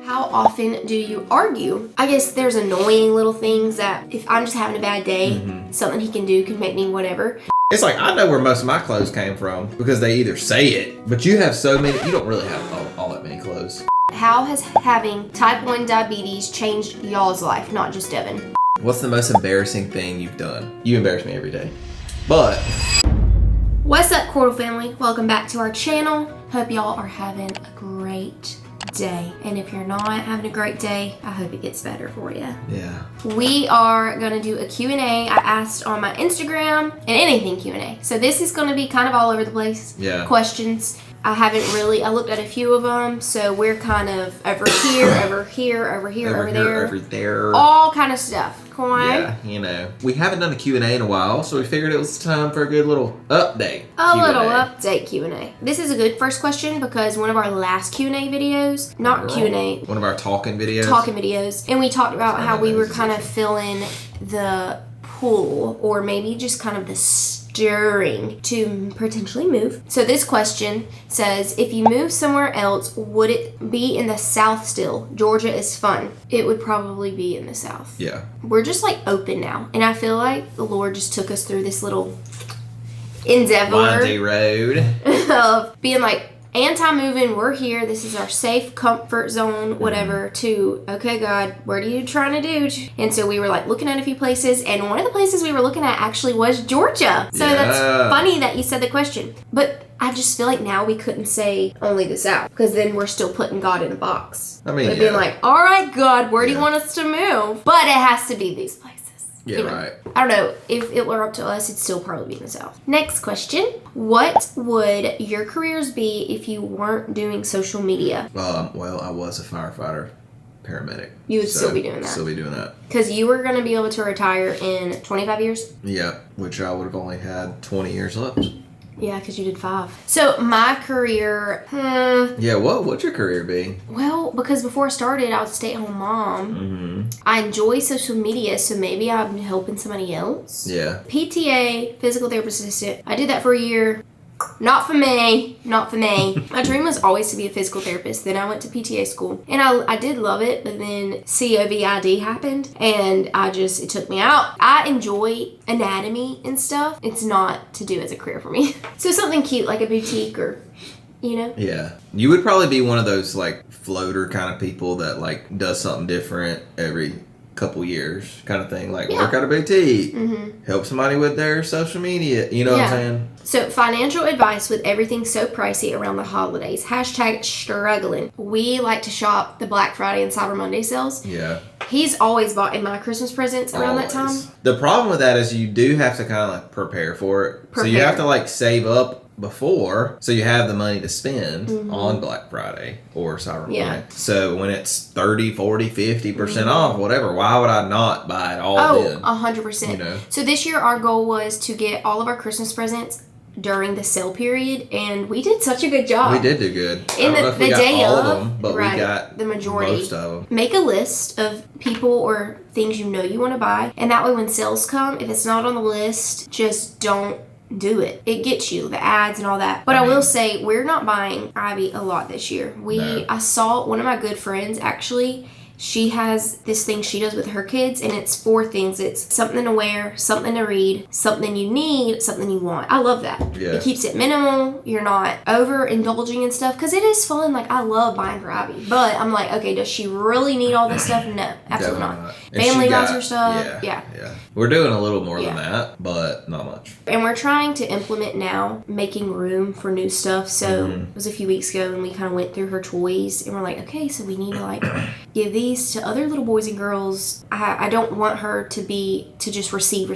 How often do you argue? I guess there's annoying little things that if I'm just having a bad day, something he can do can make me whatever. It's like, I know where most of my clothes came from because they either say it, but you have so many, you don't really have all that many clothes. How has having type 1 diabetes changed y'all's life, not just Devin? What's the most embarrassing thing you've done? You embarrass me every day. But what's up, Cordle family? Welcome back to our channel. Hope y'all are having a great day. And if you're not having a great day, I hope it gets better for you. yeah. We are going to do a Q&A. I asked on my Instagram and anything Q&A. So this is going to be kind of all over the place. Yeah. Questions. I looked at a few of them. So we're kind of over here, over here, over here, over there. All kind of stuff. Cool. Yeah, you know. We haven't done a Q&A in a while, so we figured it was time for a good little update. Little update Q&A. This is a good first question because one of our last Q&A videos, not Q&A. One of our talking videos. And we talked about how we were kind of filling the pool, or maybe just kind of the stirring to potentially move. So this question says, if you move somewhere else, would it be in the South still? Georgia is fun. It would probably be in the South. Yeah. We're just like open now. And I feel like the Lord just took us through this little endeavor. Windy road. Of being like, anti-moving, we're here, this is our safe comfort zone, whatever, to, okay, God, what are you trying to do? And so we were like looking at a few places, and one of the places we were looking at actually was Georgia. So that's funny that you said the question. But I just feel like now we couldn't say only the South, because then we're still putting God in a box. I mean, being like, all right, God, where do you want us to move? But it has to be these places. Yeah, you know, right. I don't know. If it were up to us, it'd still probably be in the South. Next question. What would your careers be if you weren't doing social media? Well, I was a firefighter, paramedic. You would still be doing that? Still be doing that. Because you were going to be able to retire in 25 years? Yeah, which I would have only had 20 years left. Yeah, because you did 5. So my career, Yeah, what'd your career be? well, because before I started, I was a stay-at-home mom. I enjoy social media, so maybe I'm helping somebody else. Yeah. PTA, physical therapist assistant. I did that for a year. Not for me. My dream was always to be a physical therapist. Then I went to PTA school, and I did love it, but then COVID happened, and it took me out. I enjoy anatomy and stuff. It's not to do as a career for me. So something cute like a boutique, or, you know? Yeah. You would probably be one of those like floater kind of people that like does something different every couple years kind of thing, like work at a boutique, help somebody with their social media, you know what I'm saying? So financial advice with everything so pricey around the holidays. # struggling. We like to shop the Black Friday and Cyber Monday sales. Yeah. He's always bought in my Christmas presents around that time. The problem with that is you do have to kind of like prepare for it. So you have to like save up before, so you have the money to spend on Black Friday or Cyber Monday. So when it's 30, 40, 50% off, whatever, why would I not buy it all then? 100%. You know? So this year our goal was to get all of our Christmas presents during the sale period, and we did such a good job. We did do good. In the day all of them, but we got the majority. Most of them. Make a list of people or things you know you want to buy, and that way when sales come, if it's not on the list, just don't do it. It gets you the ads and all that. But I will say, we're not buying Ivey a lot this year. I saw one of my good friends, actually, she has this thing she does with her kids, and it's 4 things. It's something to wear, something to read, something you need, something you want. I love that. Yeah. It keeps it minimal. You're not overindulging in stuff, because it is fun. Like, I love buying for Ivey, but I'm like, okay, does she really need all this stuff? No, absolutely not. Family buys her stuff. Yeah. We're doing a little more than that, but not much. And we're trying to implement now making room for new stuff. So it was a few weeks ago, and we kind of went through her toys, and we're like, okay, so we need to like give these to other little boys and girls. I don't want her to just receive.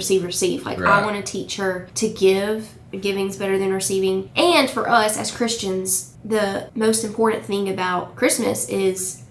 Like, I want to teach her to give. Giving's better than receiving. And for us as Christians, the most important thing about Christmas is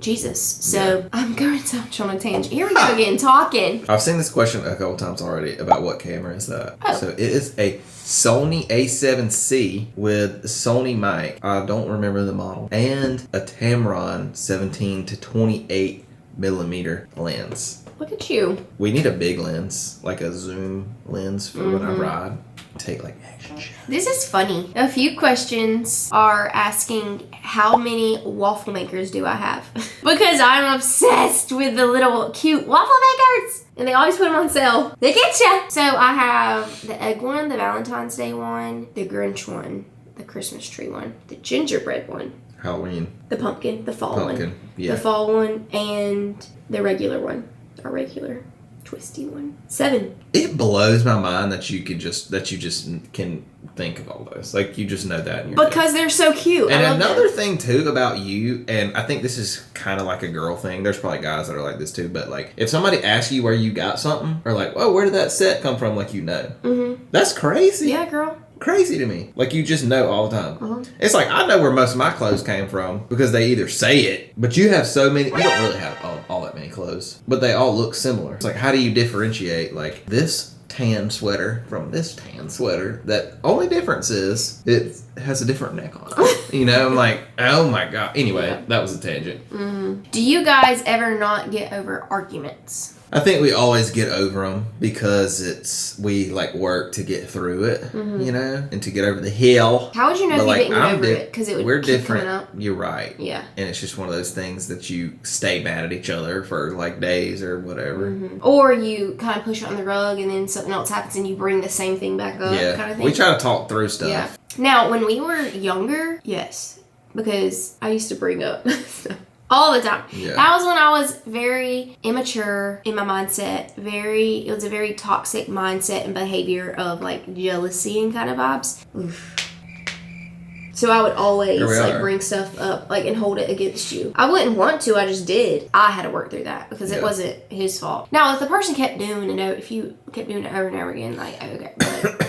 Jesus. So I'm going so much on a tangent. Here we go again, talking. I've seen this question a couple times already about what camera is that. Oh. So it is a Sony A7C with Sony mic. I don't remember the model. And a Tamron 17 to 28 millimeter lens. Look at you. We need a big lens, like a zoom lens for when I ride. Take like action shots. This is funny. A few questions are asking how many waffle makers do I have? Because I'm obsessed with the little cute waffle makers. And they always put them on sale. They get ya. So I have the egg one, the Valentine's Day one, the Grinch one, the Christmas tree one, the gingerbread one. Halloween. The pumpkin, the fall one. Yeah. The fall one, and the regular one. Our regular twisty one. 7. It blows my mind that you just can think of all those. Like, you just know that in your because head. They're so cute. And another thing too about you, and I think this is kind of like a girl thing. There's probably guys that are like this too, but like if somebody asks you where you got something, or like, oh, where did that set come from? Like, you know. Mm-hmm. That's crazy. Yeah, girl. Crazy to me. Like, you just know all the time. It's like, I know where most of my clothes came from because they either say it, but you have so many. You don't really have all that many clothes, but they all look similar. It's like, how do you differentiate like this tan sweater from this tan sweater? That only difference is it has a different neck on it. You know, I'm like, oh my god. Anyway, that was a tangent. Mm-hmm. Do you guys ever not get over arguments? I think we always get over them because we like work to get through it, you know, and to get over the hill. How would you know if you didn't get over it? Because it would we're keep different. coming up. You're right. Yeah. And it's just one of those things that you stay mad at each other for like days or whatever. Mm-hmm. Or you kind of push it on the rug and then something else happens and you bring the same thing back up kind of thing. We try to talk through stuff. Yeah. Now, when we were younger, yes. Because I used to bring up stuff. All the time. Yeah. That was when I was very immature in my mindset. It was a very toxic mindset and behavior of like jealousy and kind of vibes. Oof. So I would always like bring stuff up like and hold it against you. I wouldn't want to, I just did. I had to work through that because it wasn't his fault. Now if the person kept doing it, if you kept doing it over and over again, like okay.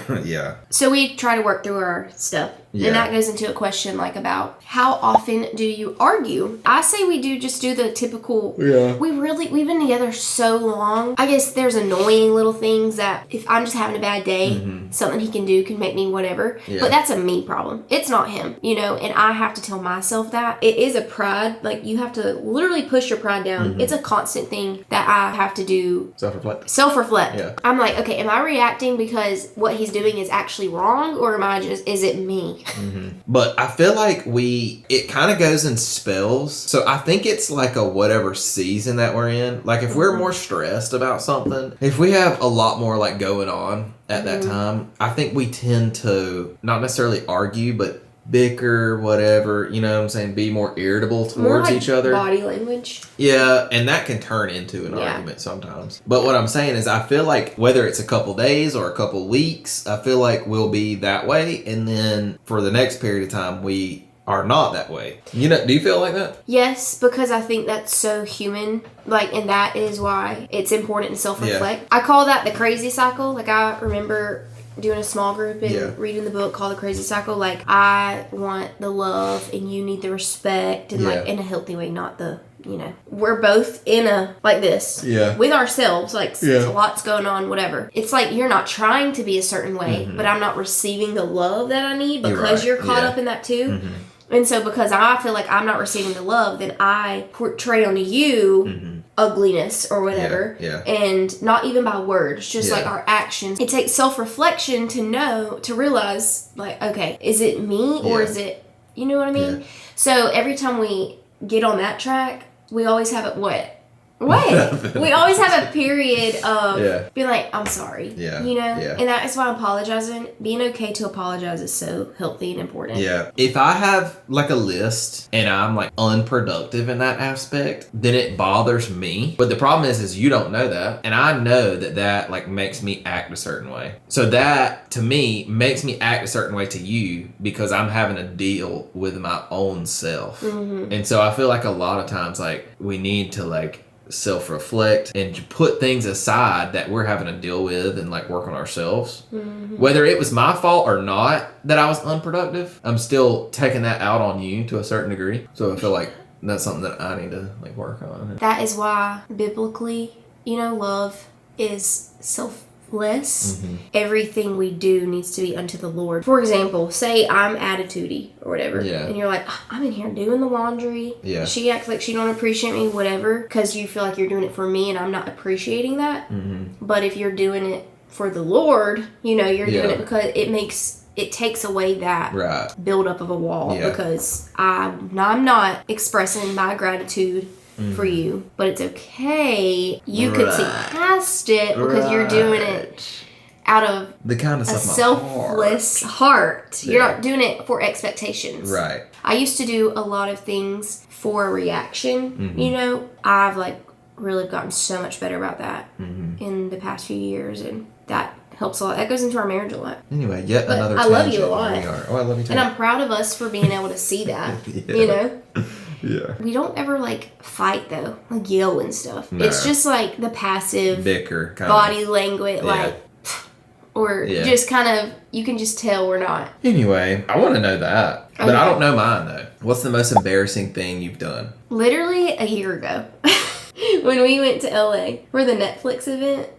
But yeah. So we try to work through our stuff. Yeah. And that goes into a question like about how often do you argue? I say we do the typical. Yeah. We've been together so long. I guess there's annoying little things that if I'm just having a bad day, something he can do can make me whatever. Yeah. But that's a me problem. It's not him, you know, and I have to tell myself that. It is a pride. Like you have to literally push your pride down. It's a constant thing that I have to do. Self-reflect. Yeah. I'm like, okay, am I reacting because what he's doing is actually wrong or is it me? But I feel like it kind of goes in spells. So I think it's like a whatever season that we're in. Like if we're more stressed about something, if we have a lot more like going on at that time, I think we tend to not necessarily argue, but bicker, whatever, you know what I'm saying, be more irritable towards each other. Body language. Yeah, and that can turn into an argument sometimes. But what I'm saying is I feel like whether it's a couple days or a couple weeks, I feel like we'll be that way, and then for the next period of time we are not that way. You know, do you feel like that? Yes, because I think that's so human. Like, and that is why it's important to self-reflect. Yeah. I call that the crazy cycle. Like I remember doing a small group and reading the book called The Crazy Cycle. Like I want the love and you need the respect and like in a healthy way, not the, you know, we're both in a like this with ourselves, like lots going on, whatever. It's like you're not trying to be a certain way, but I'm not receiving the love that I need because you're caught up in that too. And so because I feel like I'm not receiving the love, then I portray onto you ugliness or whatever. And not even by words, just like our actions. It takes self-reflection to realize like, okay, is it me or is it, you know what I mean? So every time we get on that track, we always have it we always have a period of being like, I'm sorry. You know? And that is why apologizing, being okay to apologize is so healthy and important. Yeah. If I have like a list and I'm like unproductive in that aspect, then it bothers me. But the problem is you don't know that. And I know that like makes me act a certain way. So that to me makes me act a certain way to you because I'm having to deal with my own self. And so I feel like a lot of times like we need to like self-reflect and put things aside that we're having to deal with and like work on ourselves. Whether it was my fault or not that I was unproductive, I'm still taking that out on you to a certain degree. So I feel like that's something that I need to like work on. That is why biblically, you know, love is selfless. Everything we do needs to be unto the Lord. For example, say I'm attitudey or whatever, and you're like, oh, I'm in here doing the laundry. She acts like she don't appreciate me, whatever, because you feel like you're doing it for me and I'm not appreciating that. But if you're doing it for the Lord, you know, you're doing it because it takes away that buildup of a wall, because I'm not expressing my gratitude for you, but it's okay. You could see past it because you're doing it out of the kind of a selfless heart. You're not doing it for expectations. Right. I used to do a lot of things for a reaction. You know, I've really gotten so much better about that in the past few years, and that helps a lot. That goes into our marriage a lot. Anyway, another I love you a lot. Oh, I love you too. And I'm proud of us for being able to see that. You know? Yeah. We don't ever fight though, yell and stuff. No. It's just the passive bicker kind body language, or just kind of, you can just tell we're not. Anyway, I want to know that, but I don't know mine though. What's the most embarrassing thing you've done? Literally a year ago, when we went to LA for the Netflix event.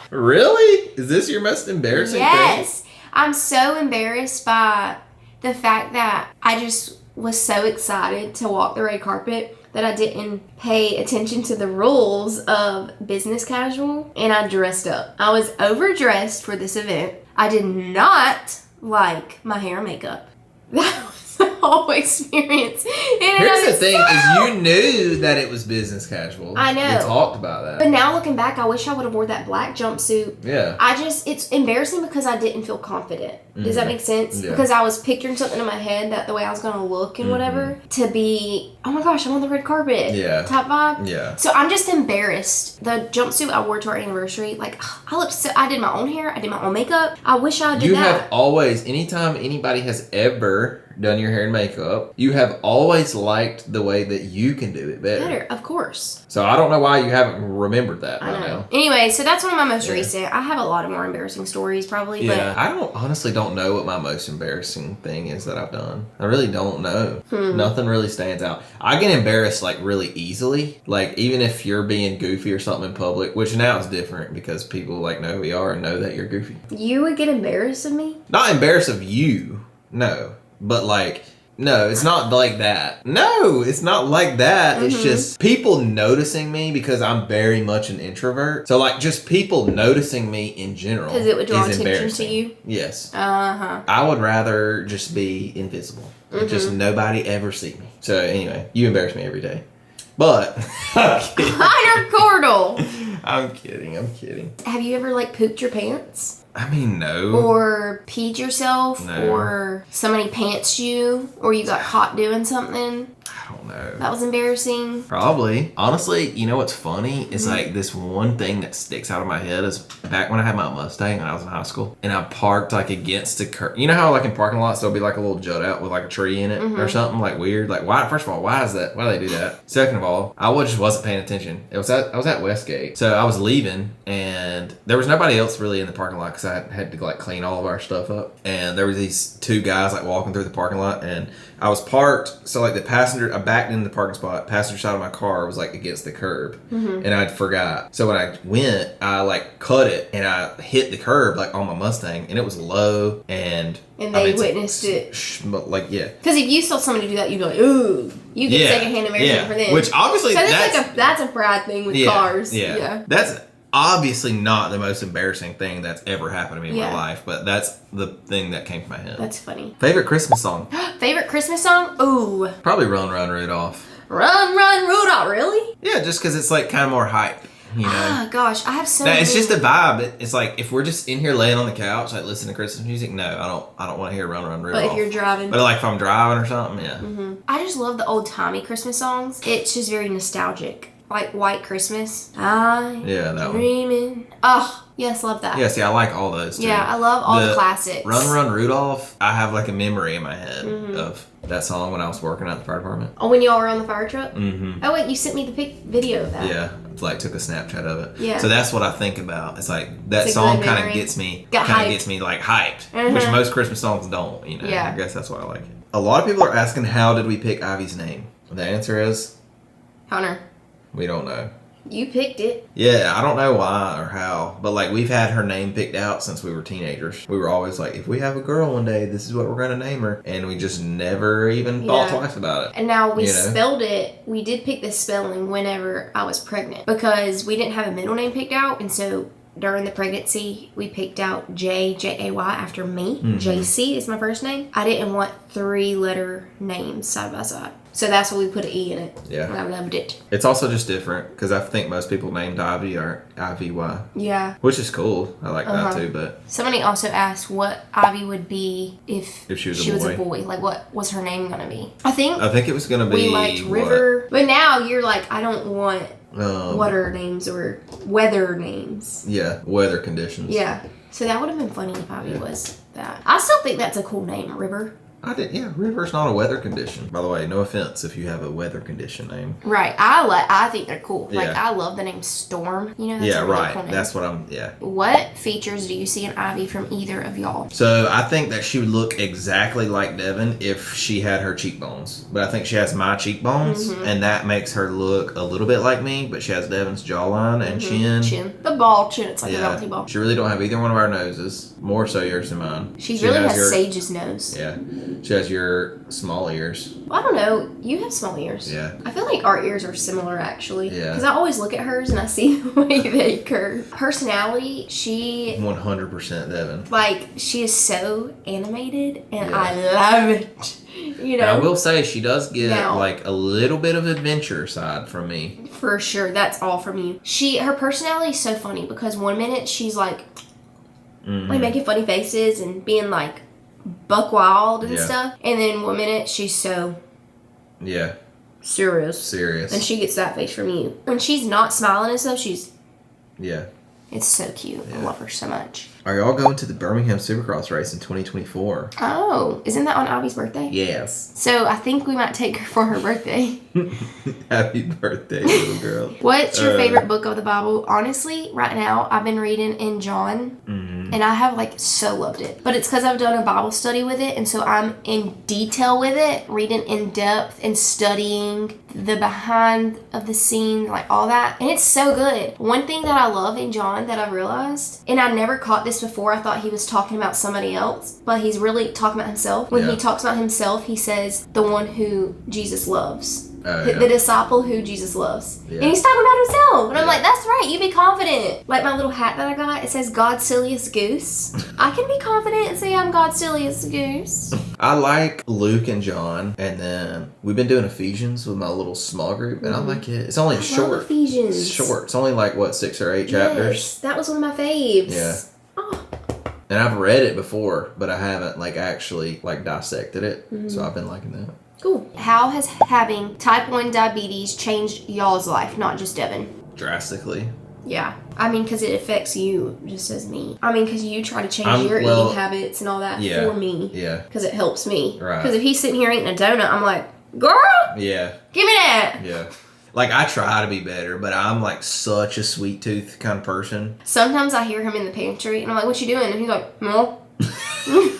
Really? Is this your most embarrassing thing? Yes. I'm so embarrassed by the fact that I just was so excited to walk the red carpet that I didn't pay attention to the rules of business casual, and I dressed up. I was overdressed for this event. I did not like my hair and makeup. That was the whole experience. Here's the thing, is you knew that it was business casual. I know. We talked about that. But now looking back, I wish I would have wore that black jumpsuit. Yeah. It's embarrassing because I didn't feel confident. Does that make sense? Yeah. Because I was picturing something in my head that the way I was going to look and whatever, to be, oh my gosh, I'm on the red carpet. Yeah. Type vibe. Yeah. So I'm just embarrassed. The jumpsuit I wore to our anniversary, I did my own hair, I did my own makeup. I wish I did that. You have always, anytime anybody has ever done your hair and makeup, you have always liked the way that you can do it better. Of course. So I don't know why you haven't remembered that. I know. Anyway, so that's one of my most recent. I have a lot of more embarrassing stories probably. Yeah. But I honestly don't know what my most embarrassing thing is that I've done. I really don't know. Nothing really stands out. I get embarrassed really easily. Even if you're being goofy or something in public, which now is different because people know who we are and know that you're goofy. You would get embarrassed of me? Not embarrassed of you. No. But no, it's not like that. No, it's not like that. It's just people noticing me because I'm very much an introvert. So just people noticing me in general. Because it would draw attention to you? Yes. I would rather just be invisible. Just nobody ever see me. So anyway, you embarrass me every day. But You're Cordle. I'm kidding. Have you ever pooped your pants? I mean, no. Or peed yourself? No. Or somebody pantsed you? Or you got caught doing something? I don't know. That was embarrassing? Probably. Honestly, you know what's funny? It's this one thing that sticks out of my head is back when I had my Mustang when I was in high school, and I parked against the curb. You know how in parking lots there'll be a little jut out with a tree in it or something weird? Why? First of all, why is that? Why do they do that? Second of all, I just wasn't paying attention. I was at Westgate, so I was leaving, and there was nobody else really in the parking lot because I had to clean all of our stuff up, and there was these two guys walking through the parking lot, and I was parked, so the passenger, I backed into the parking spot, passenger side of my car was against the curb, and I forgot. So when I went, I cut it, and I hit the curb on my Mustang, and it was low, and they witnessed it. Yeah. Because if you saw somebody do that, you'd be like, ooh, you get secondhand embarrassment for them. Which obviously so that's a pride thing with cars. Yeah. That's obviously not the most embarrassing thing that's ever happened to me in my life, but that's the thing that came to my head. That's funny. Favorite Christmas song? Favorite Christmas song? Ooh. Probably Run, Run, Rudolph. Run, Run, Rudolph, really? Yeah, just because it's kind of more hype, you know? Ah, gosh, I have so many. It's just a vibe. It's if we're just in here laying on the couch, listening to Christmas music, no, I don't want to hear Run, Run, Rudolph. But if you're driving. But if I'm driving or something, yeah. I just love the old-timey Christmas songs. It's just very nostalgic. White Christmas. That dreaming. One. Oh, yes, love that. Yeah, see, I like all those too. Yeah, I love all the classics. Run, Run, Rudolph, I have a memory in my head of that song when I was working at the fire department. Oh, when y'all were on the fire truck? Oh, wait, you sent me the video of that. Yeah, took a Snapchat of it. Yeah. So that's what I think about. It's that song kind of gets me, hyped, which most Christmas songs don't, you know. Yeah. I guess that's why I like it. A lot of people are asking, how did we pick Ivey's name? The answer is? Hunter. We don't know. You picked it. Yeah, I don't know why or how, but like we've had her name picked out since we were teenagers. We were always like, if we have a girl one day, this is what we're going to name her. And we just never even thought twice about it. And now we spelled it. We did pick the spelling whenever I was pregnant because we didn't have a middle name picked out. And so during the pregnancy, we picked out J-A-Y after me. Mm-hmm. JC is my first name. I didn't want 3-letter names side by side. So that's why we put an E in it. Yeah. And I loved it. It's also just different because I think most people named Ivy are I-V-Y. Yeah. Which is cool. I like that too, but... Somebody also asked what Ivy would be if she was a boy. Like, what was her name going to be? I think it was going to be... We liked River. But now you're like, I don't want water names or weather names. Yeah. Weather conditions. Yeah. So that would have been funny if Ivy was that. I still think that's a cool name, River. River's not a weather condition. By the way, no offense if you have a weather condition name. Right. I think they're cool. Yeah. Like, I love the name Storm. You know, that's a really cool name. That's what What features do you see in Ivy from either of y'all? So, I think that she would look exactly like Devin if she had her cheekbones. But I think she has my cheekbones, and that makes her look a little bit like me, but she has Devin's jawline and chin. The ball chin, it's like a bouncy ball. She really don't have either one of our noses. More so yours than mine. She really has Sage's nose. Yeah. She has your small ears. Well, I don't know. You have small ears. Yeah. I feel like our ears are similar, actually. Yeah. Because I always look at hers and I see the way they curve. Personality, she... 100% Devin. Like, she is so animated, and I love it. You know? And I will say, she does get, like, a little bit of adventure side from me. For sure. That's all from you. Her personality is so funny, because one minute she's, like making funny faces and being, like, buck wild and stuff, and then 1 minute she's so serious, and she gets that face from you. When she's not smiling and stuff, she's it's so cute. I love her so much. Are y'all going to the Birmingham Supercross race in 2024? Oh, isn't that on Ivy's birthday? Yes. So I think we might take her for her birthday. Happy birthday, little girl. What's your favorite book of the Bible? Honestly, right now, I've been reading in John, and I have, like, so loved it. But it's because I've done a Bible study with it, and so I'm in detail with it, reading in depth and studying the behind of the scene, like, all that. And it's so good. One thing that I love in John that I've realized, and I never caught this before, I thought he was talking about somebody else, but he's really talking about himself. When he talks about himself, he says, the one who Jesus loves. The disciple who Jesus loves. And he's talking about himself. And I'm like, that's right, you be confident. Like my little hat that I got, it says God's silliest goose. I can be confident and say I'm God's silliest goose. I like Luke and John, and then we've been doing Ephesians with my little small group, and I like it. It's only short. Ephesians. It's short. It's only like, 6 or 8 chapters? That was one of my faves. Yeah. Oh. And I've read it before, but I haven't, like, actually, like, dissected it. So I've been liking that. Cool. How has having type 1 diabetes changed y'all's life, not just Devin? Drastically. Yeah. I mean, because it affects you just as me. I mean, because you try to change your eating habits and all that for me. Yeah. Because it helps me. Right. Because if he's sitting here eating a donut, I'm like, girl! Yeah. Give me that! Yeah. Like, I try to be better, but I'm, like, such a sweet tooth kind of person. Sometimes I hear him in the pantry, and I'm like, what you doing? And he's like, no.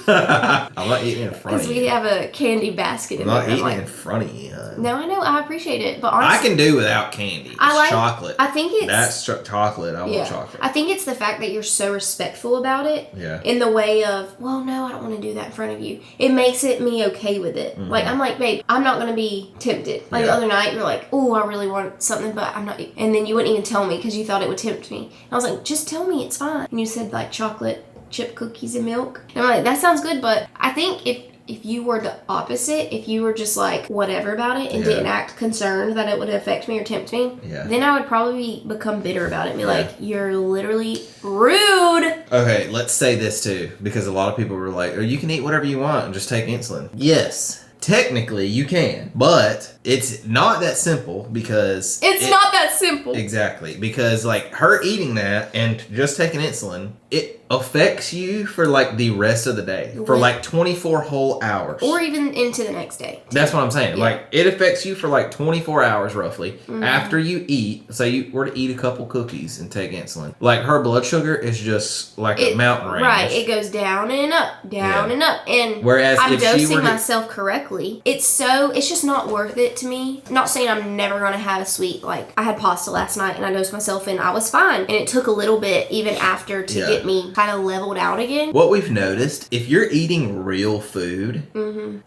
I'm not eating in front of you. Because we have a candy basket in there. I'm not eating in front of you, hun. No, I know. I appreciate it. But honestly, I can do without candy. I like chocolate. I think it's... That's chocolate. I want chocolate. I think it's the fact that you're so respectful about it. Yeah. In the way of, well, no, I don't want to do that in front of you. It makes me okay with it. Mm-hmm. Like, I'm like, babe, I'm not going to be tempted. Like, the other night, you're like, oh, I really want something, but I'm not... And then you wouldn't even tell me because you thought it would tempt me. And I was like, just tell me. It's fine. And you said, like, chocolate chip cookies and milk. And I'm like, that sounds good, but I think if you were the opposite, if you were just like whatever about it and didn't act concerned that it would affect me or tempt me, then I would probably become bitter about it and be like, you're literally rude. Okay, let's say this too, because a lot of people were like, oh, you can eat whatever you want and just take insulin. Yes. Technically, you can, but it's not that simple because... It's not that simple. Exactly, because, like, her eating that and just taking insulin, it affects you for, like, the rest of the day. For, like, 24 whole hours. Or even into the next day. That's what I'm saying. Yeah. Like, it affects you for, like, 24 hours, roughly, after you eat. Say you were to eat a couple cookies and take insulin. Like, her blood sugar is just like a mountain range. Right, it goes down and up, down and up. And whereas I'm if dosing she were myself correctly. automatically. It's just not worth it to me. Not saying I'm never gonna have a sweet, like I had pasta last night and I dosed myself and I was fine. And it took a little bit even after to get me kind of leveled out again. What we've noticed, if you're eating real food,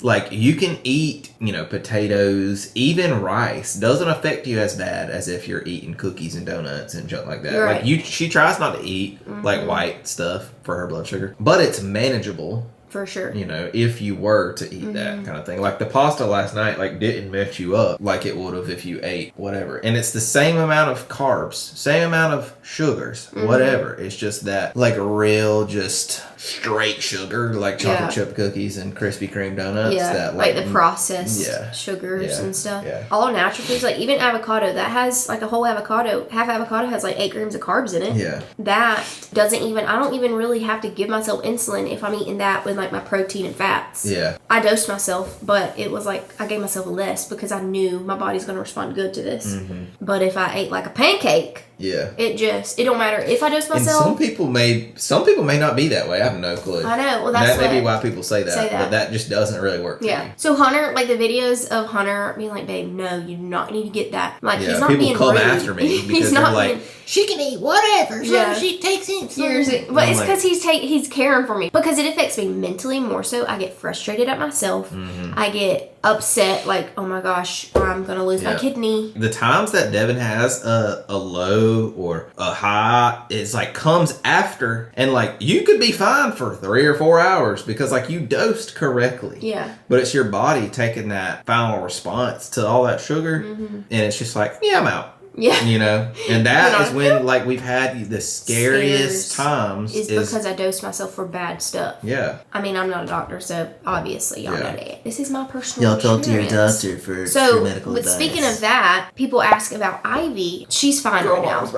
like you can eat, potatoes, even rice, doesn't affect you as bad as if you're eating cookies and donuts and junk like that. Right. Like she tries not to eat like white stuff for her blood sugar, but it's manageable. For sure. If you were to eat that kind of thing. Like the pasta last night, like didn't mess you up like it would have if you ate whatever. And it's the same amount of carbs, same amount of sugars, whatever. It's just that like real, just straight sugar, like chocolate chip cookies and Krispy Kreme donuts. Yeah, that like the processed sugars and stuff. Yeah. All natural foods, like even avocado, that has like a whole avocado. Half avocado has like 8 grams of carbs in it. Yeah. That doesn't even, I don't even really have to give myself insulin if I'm eating that with like my protein and fats. Yeah. I dosed myself, but it was like I gave myself less because I knew my body's going to respond good to this. But if I ate like a pancake, it don't matter if I dose myself. And some people may not be that way. I have no clue. I know. Well, that may be why people say that, but that just doesn't really work for you. So Hunter, like the videos of Hunter being like, babe, no, you do not need to get that. Like he's not people being come rude. after me because they're like, she can eat whatever as long as she takes insulin. But it's because he's caring for me. Because it affects me mentally more so. I get frustrated at myself. I get upset, like, oh my gosh, I'm gonna lose my kidney. The times that Devin has a low or a high, it's like comes after, and like you could be fine for 3 or 4 hours because like you dosed correctly. Yeah. But it's your body taking that final response to all that sugar, and it's just like, I'm out. Yeah. And that is when like we've had the scariest times. Is because I dosed myself for bad stuff. Yeah. I mean, I'm not a doctor, so obviously y'all know that. This is my personal Y'all talk to your doctor for medical advice. But speaking of that, people ask about Ivy. She's fine right now.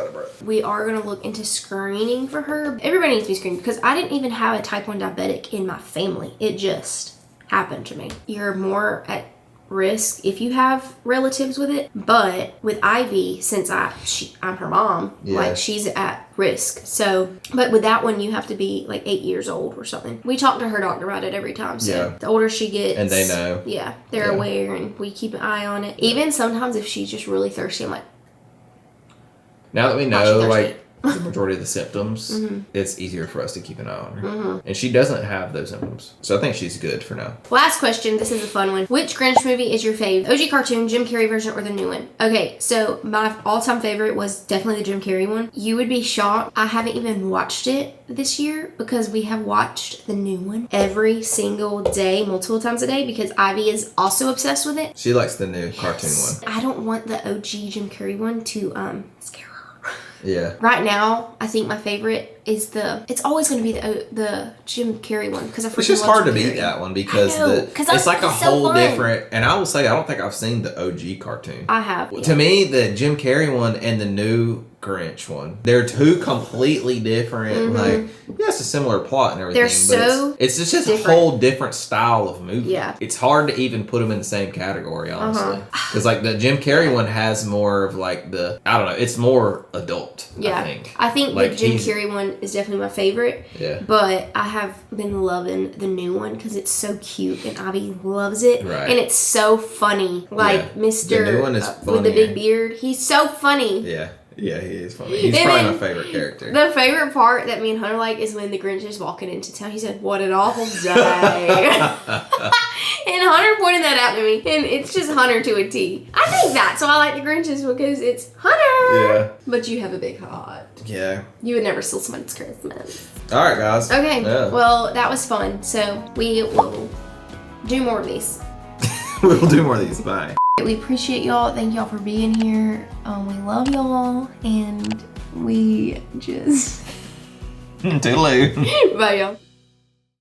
We are going to look into screening for her. Everybody needs to be screened because I didn't even have a type 1 diabetic in my family. It just happened to me. You're more at risk if you have relatives with it, but with Ivy, since I'm her mom, like she's at risk. So, but with that one, you have to be like 8 years old or something. We talk to her doctor about it every time. So the older she gets, and they know, they're aware, and we keep an eye on it. Even sometimes if she's just really thirsty, I'm like, now that we know, like the majority of the symptoms, it's easier for us to keep an eye on her. And she doesn't have those symptoms. So I think she's good for now. Last question. This is a fun one. Which Grinch movie is your fave? OG cartoon, Jim Carrey version, or the new one? Okay, so my all-time favorite was definitely the Jim Carrey one. You would be shocked. I haven't even watched it this year because we have watched the new one every single day, multiple times a day, because Ivy is also obsessed with it. She likes the new cartoon one. I don't want the OG Jim Carrey one to scare her. Yeah. Right now, I think my favorite is it's always going to be the Jim Carrey one because it's just hard to beat that one because it's like a whole different. And I will say I don't think I've seen the OG cartoon. I have. To me, the Jim Carrey one and the new Grinch one, they're two completely different. Like it's a similar plot and everything. But it's just different. A whole different style of movie. Yeah. It's hard to even put them in the same category, honestly, because like the Jim Carrey one has more of like it's more adult. Yeah. I think like the Jim Carrey one is definitely my favorite. Yeah. But I have been loving the new one because it's so cute and Ivy loves it. Right. And it's so funny. Like Mr. The new one is funny, with the big beard. He's so funny. Yeah. Yeah, he is funny. He's probably my favorite character. The favorite part that me and Hunter like is when the Grinch is walking into town. He said, "What an awful day." And Hunter pointed that out to me. And it's just Hunter to a T. I think that's why I like the Grinches because it's Hunter. Yeah. But you have a big heart. Yeah. You would never steal someone's Christmas. All right, guys. Okay. Yeah. Well, that was fun. So we will do more of these. We'll do more of these. Bye. We appreciate y'all. Thank y'all for being here. We love y'all. And we just... Toodaloo. Bye, y'all.